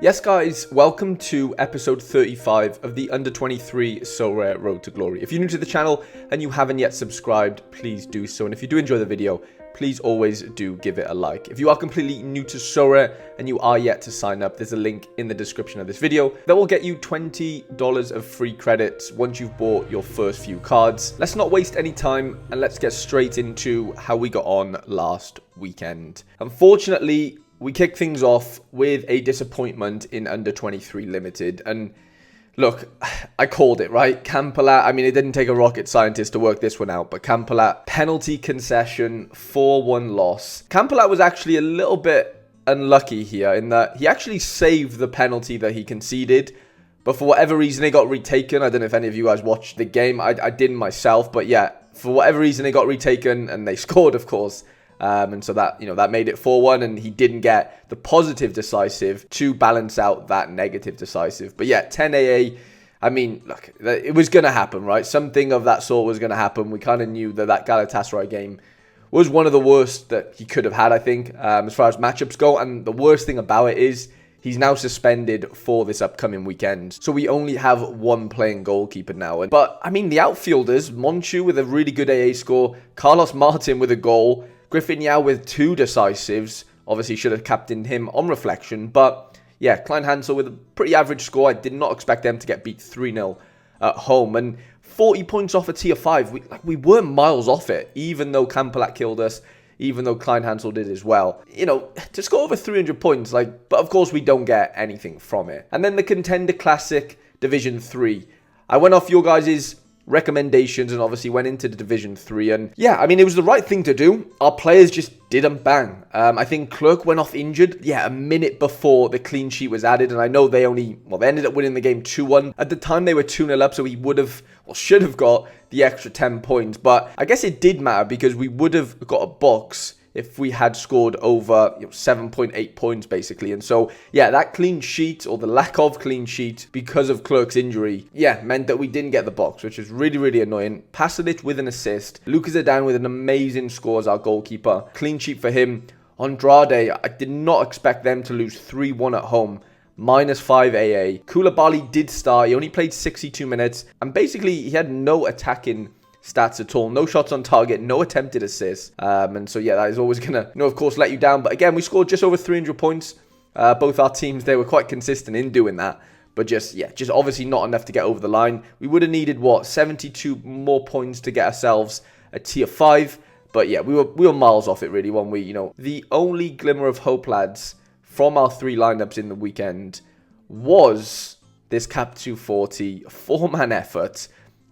Yes guys, welcome to episode 35 of the Under 23 Sorare Road to Glory. If you're new to the channel and you haven't yet subscribed, please do so. And if you do enjoy the video, please always do give it a like. If you are completely new to Sorare and you are yet to sign up, there's a link in the description of this video that will get you $20 of free credits once you've bought your first few cards. Let's not waste any time and let's get straight into how we got on last weekend. Unfortunately, we kick things off with a disappointment in Under 23 Limited. And look, I called it, right? Kampelat, I mean, it didn't take a rocket scientist to work this one out, but Kampelat, penalty concession, 4-1 loss. Kampelat was actually a little bit unlucky here in that he actually saved the penalty that he conceded, but for whatever reason, it got retaken. I don't know if any of you guys watched the game. I didn't myself, but yeah, for whatever reason, it got retaken and they scored, of course. And so that, that made it 4-1, and he didn't get the positive decisive to balance out that negative decisive. But yeah, 10 AA, I mean, look, it was going to happen, right? Something of that sort was going to happen. We kind of knew that Galatasaray game was one of the worst that he could have had, I think, as far as matchups go. And the worst thing about it is he's now suspended for this upcoming weekend. So we only have one playing goalkeeper now. But, I mean, the outfielders, Monchu with a really good AA score, Carlos Martin with a goal, Griffin Yao with 2 decisives. Obviously, should have captained him on reflection. But, yeah, Klein Hansel with a pretty average score. I did not expect them to get beat 3-0 at home. And 40 points off a tier 5. We weren't miles off it, even though Kampelat killed us, even though Klein Hansel did as well. To score over 300 points, but of course we don't get anything from it. And then the Contender Classic Division 3. I went off your guys' recommendations and obviously went into the Division 3, and yeah, I mean, it was the right thing to do. Our players just didn't bang. I think Clerk went off injured, a minute before the clean sheet was added, and I know they ended up winning the game 2-1. At the time, they were 2-0 up, so we should have got the extra 10 points, but I guess it did matter because we would have got a box if we had scored over 7.8 points, basically. And so, yeah, that clean sheet, or the lack of clean sheet because of Clerk's injury, meant that we didn't get the box, which is really, really annoying. Pasalic with an assist. Lucas Zidane with an amazing score as our goalkeeper. Clean sheet for him. Andrade, I did not expect them to lose 3-1 at home. -5 AA. Koulibaly did start. He only played 62 minutes. And basically, he had no attacking stats at all. No shots on target, no attempted assists. And so, yeah, that is always going to, of course, let you down. But again, we scored just over 300 points. Both our teams, they were quite consistent in doing that. But just obviously not enough to get over the line. We would have needed, 72 more points to get ourselves a tier 5. But yeah, we were miles off it, really, when we, the only glimmer of hope, lads, from our 3 lineups in the weekend was this Cap 240 4-man effort.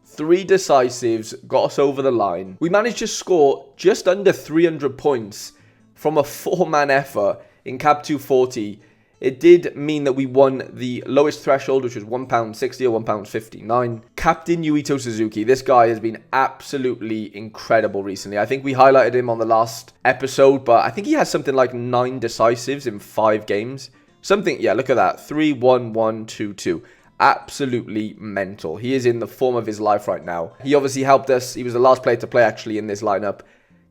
3 decisives got us over the line. We managed to score just under 300 points from a 4-man effort in Cap 240. It did mean that we won the lowest threshold, which was £1.60 or £1.59. Captain Yuito Suzuki, this guy has been absolutely incredible recently. I think we highlighted him on the last episode, but I think he has something like 9 decisives in 5 games. Look at that. 3-1-1-2-2. Absolutely mental. He is in the form of his life right now. He obviously helped us. He was the last player to play actually in this lineup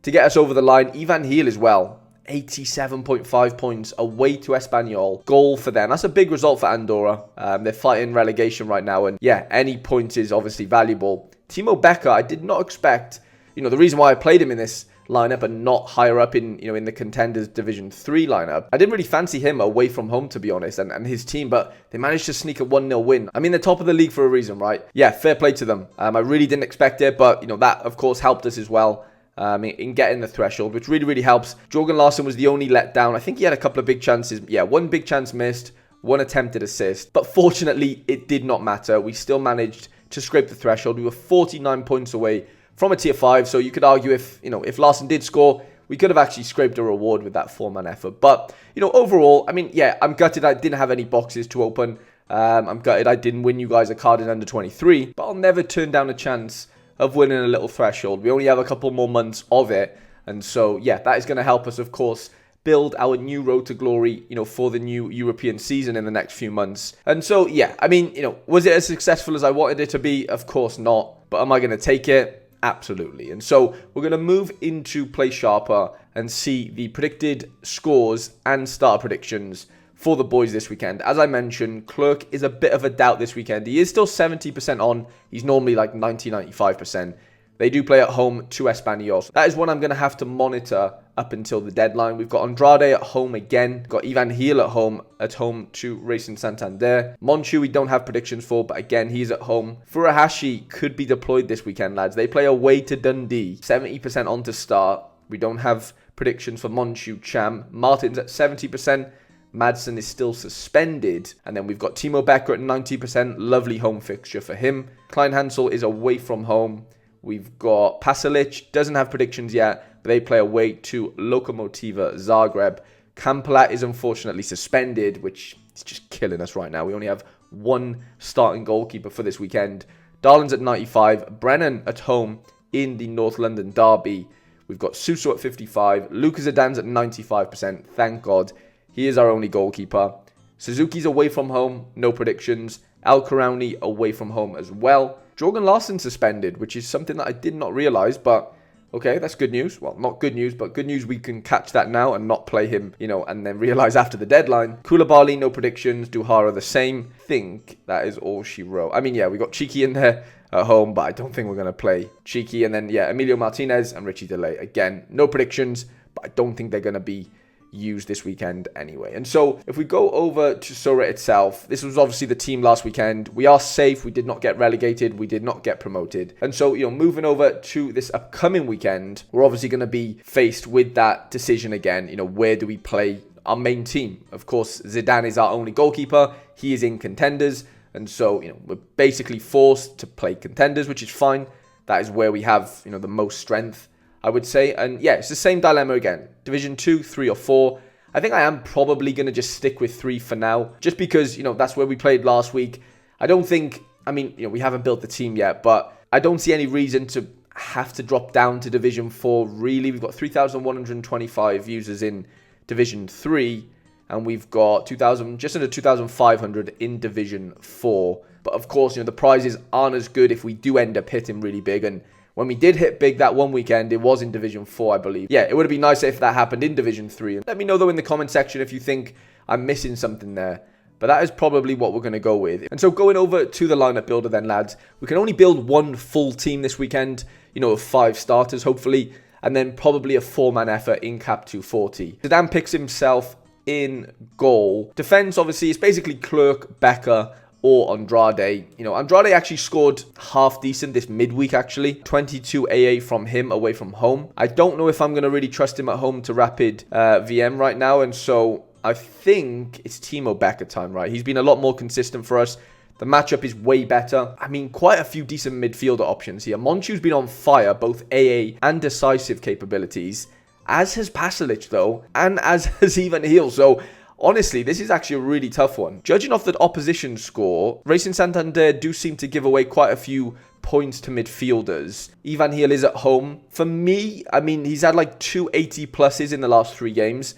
to get us over the line. Ivan Heel as well. 87.5 points away to Espanyol. Goal for them. That's a big result for Andorra. They're fighting relegation right now, and yeah, any point is obviously valuable. Timo Becker, I did not expect, the reason why I played him in this lineup and not higher up in the Contenders Division 3 lineup. I didn't really fancy him away from home, to be honest, and his team, but they managed to sneak a 1-0 win. I mean, they're top of the league for a reason, right? Yeah, fair play to them. I really didn't expect it, but that of course helped us as well in getting the threshold, which really, really helps. Jorgen Larsson was the only letdown. I think he had a couple of big chances. Yeah, 1 big chance missed, 1 attempted assist, but fortunately it did not matter. We still managed to scrape the threshold. We were 49 points away from a tier 5, so you could argue if Larsson did score, we could have actually scraped a reward with that 4-man effort. But, overall, I mean, yeah, I'm gutted I didn't have any boxes to open. I'm gutted I didn't win you guys a card in Under 23, but I'll never turn down a chance of winning a little threshold. We only have a couple more months of it, and so, yeah, that is going to help us, of course, build our new road to glory, for the new European season in the next few months. And so, yeah, I mean, was it as successful as I wanted it to be? Of course not. But am I going to take it? Absolutely. And so we're going to move into Play Sharper and see the predicted scores and starter predictions for the boys this weekend. As I mentioned, Clerk is a bit of a doubt this weekend. He is still 70% on. He's normally like 90-95%. They do play at home to Espanyol. That is one I'm going to have to monitor up until the deadline. We've got Andrade at home again. We've got Ivan Heel at home to Racing Santander. Monchu we don't have predictions for, but again, he's at home. Furuhashi could be deployed this weekend, lads. They play away to Dundee. 70% on to start. We don't have predictions for Monchu Cham. Martin's at 70%. Madsen is still suspended. And then we've got Timo Becker at 90%. Lovely home fixture for him. Klein Hansel is away from home. We've got Pasalic, doesn't have predictions yet, but they play away to Lokomotiva Zagreb. Kampelat is unfortunately suspended, which is just killing us right now. We only have one starting goalkeeper for this weekend. Darlin's at 95, Brennan at home in the North London derby. We've got Suso at 55, Lucas Adan's at 95%, thank God. He is our only goalkeeper. Suzuki's away from home, no predictions. Al Karauni away from home as well. Jorgen Larsson suspended, which is something that I did not realise, but okay, that's good news. Well, not good news, but good news we can catch that now and not play him, and then realise after the deadline. Koulibaly, no predictions. Duhara, the same. Think that is all she wrote. I mean, yeah, we got Cheeky in there at home, but I don't think we're going to play Cheeky. And then, yeah, Emilio Martinez and Richie Delay. Again, no predictions, but I don't think they're going to be used this weekend anyway. And so if we go over to Sorare itself, this was obviously the team last weekend. We are safe. We did not get relegated. We did not get promoted. And so, moving over to this upcoming weekend, we're obviously going to be faced with that decision again. Where do we play our main team? Of course, Zidane is our only goalkeeper. He is in Contenders. And so, we're basically forced to play Contenders, which is fine. That is where we have, the most strength, I would say. And yeah, it's the same dilemma again. Division 2, 3 or 4. I think I am probably going to just stick with 3 for now. Just because, that's where we played last week. I don't think, we haven't built the team yet. But I don't see any reason to have to drop down to Division 4, really. We've got 3,125 users in Division 3. And we've got just under 2,500 in Division 4. But of course, the prizes aren't as good if we do end up hitting really big. And when we did hit big that one weekend, it was in Division 4, I believe. Yeah, it would have been nice if that happened in Division 3. And let me know, though, in the comment section if you think I'm missing something there. But that is probably what we're going to go with. And so going over to the lineup builder then, lads, we can only build one full team this weekend, of 5 starters, hopefully. And then probably a 4-man effort in Cap 240. Zidane picks himself in goal. Defense, obviously, is basically Clerk, Becker, or Andrade. Andrade actually scored half decent this midweek, actually. 22 AA from him away from home. I don't know if I'm going to really trust him at home to Rapid VM right now. And so I think it's Timo Becker time, right? He's been a lot more consistent for us. The matchup is way better. Quite a few decent midfielder options here. Monchu's been on fire, both AA and decisive capabilities. As has Pasalic, though. And as has Ivan Heel. So honestly, this is actually a really tough one. Judging off the opposition score, Racing Santander do seem to give away quite a few points to midfielders. Ivan Heel is at home. For me, he's had like 2 80 pluses in the last 3 games.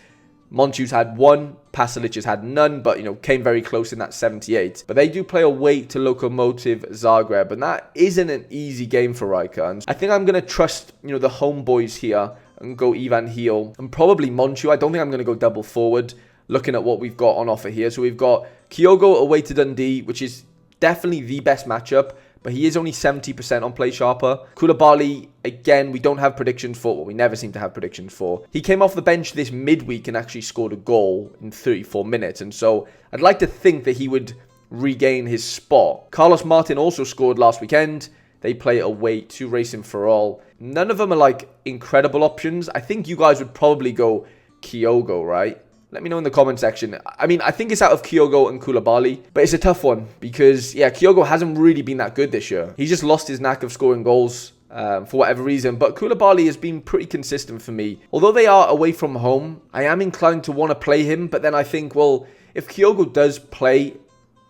Monchu's had 1, Pasalic has had none, but, came very close in that 78. But they do play away to Lokomotiv Zagreb, and that isn't an easy game for Riker. And I think I'm going to trust, the homeboys here and go Ivan Heel and probably Monchu. I don't think I'm going to go double forward, looking at what we've got on offer here. So we've got Kyogo away to Dundee, which is definitely the best matchup, but he is only 70% on Play Sharper. Koulibaly, again, we don't have predictions for. Well, we never seem to have predictions for. He came off the bench this midweek and actually scored a goal in 34 minutes. And so I'd like to think that he would regain his spot. Carlos Martin also scored last weekend. They play away to Racing Ferrol. None of them are like incredible options. I think you guys would probably go Kyogo, right? Let me know in the comment section. I think it's out of Kyogo and Koulibaly, but it's a tough one because, yeah, Kyogo hasn't really been that good this year. He's just lost his knack of scoring goals for whatever reason, but Koulibaly has been pretty consistent for me. Although they are away from home, I am inclined to want to play him, but then I think, well, if Kyogo does play,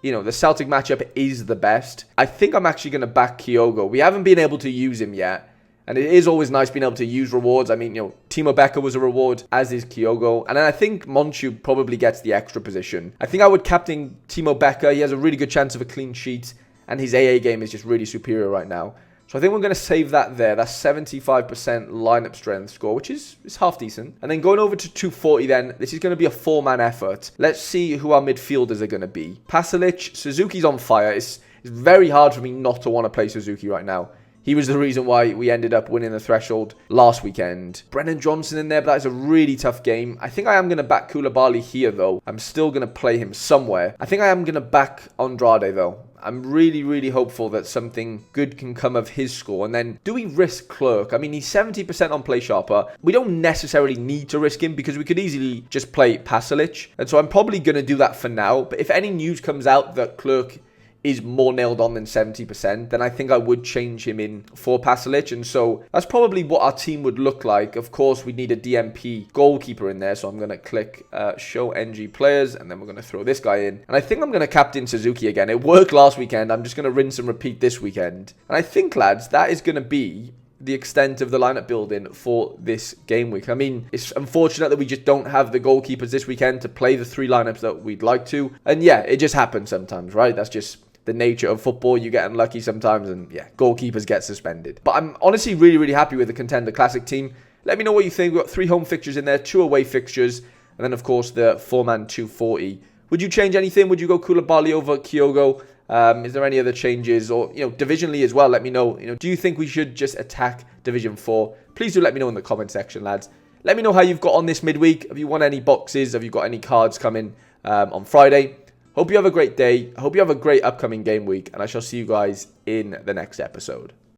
the Celtic matchup is the best. I think I'm actually going to back Kyogo. We haven't been able to use him yet. And it is always nice being able to use rewards. Timo Becker was a reward, as is Kyogo. And then I think Monchu probably gets the extra position. I think I would captain Timo Becker. He has a really good chance of a clean sheet. And his AA game is just really superior right now. So I think we're going to save that there. That's 75% lineup strength score, which is half decent. And then going over to 240 then, this is going to be a 4-man effort. Let's see who our midfielders are going to be. Pasalic, Suzuki's on fire. It's very hard for me not to want to play Suzuki right now. He was the reason why we ended up winning the threshold last weekend. Brennan Johnson in there, but that is a really tough game. I think I am going to back Koulibaly here, though. I'm still going to play him somewhere. I think I am going to back Andrade, though. I'm really, really hopeful that something good can come of his score. And then, do we risk Clerk? I mean, he's 70% on Play Sharper. We don't necessarily need to risk him because we could easily just play Pasalic. And so I'm probably going to do that for now. But if any news comes out that Clerk is more nailed on than 70%, then I think I would change him in for Pasalic. And so that's probably what our team would look like. Of course, we need a DMP goalkeeper in there. So I'm going to click show NG players, and then we're going to throw this guy in. And I think I'm going to captain Suzuki again. It worked last weekend. I'm just going to rinse and repeat this weekend. And I think, lads, that is going to be the extent of the lineup building for this game week. I mean, it's unfortunate that we just don't have the goalkeepers this weekend to play the 3 lineups that we'd like to. And yeah, it just happens sometimes, right? That's just the nature of football. You get unlucky sometimes, and yeah, goalkeepers get suspended. But I'm honestly really, really happy with the Contender Classic team. Let me know what you think. We've got 3 home fixtures in there, 2 away fixtures, and then of course the 4-man 240. Would you change anything? Would you go Koulibaly over Kyogo? Is there any other changes, or divisionally as well? Let me know. Do you think we should just attack Division 4? Please do let me know in the comment section, lads. Let me know how you've got on this midweek. Have you won any boxes? Have you got any cards coming on Friday? Hope you have a great day. I hope you have a great upcoming game week, and I shall see you guys in the next episode.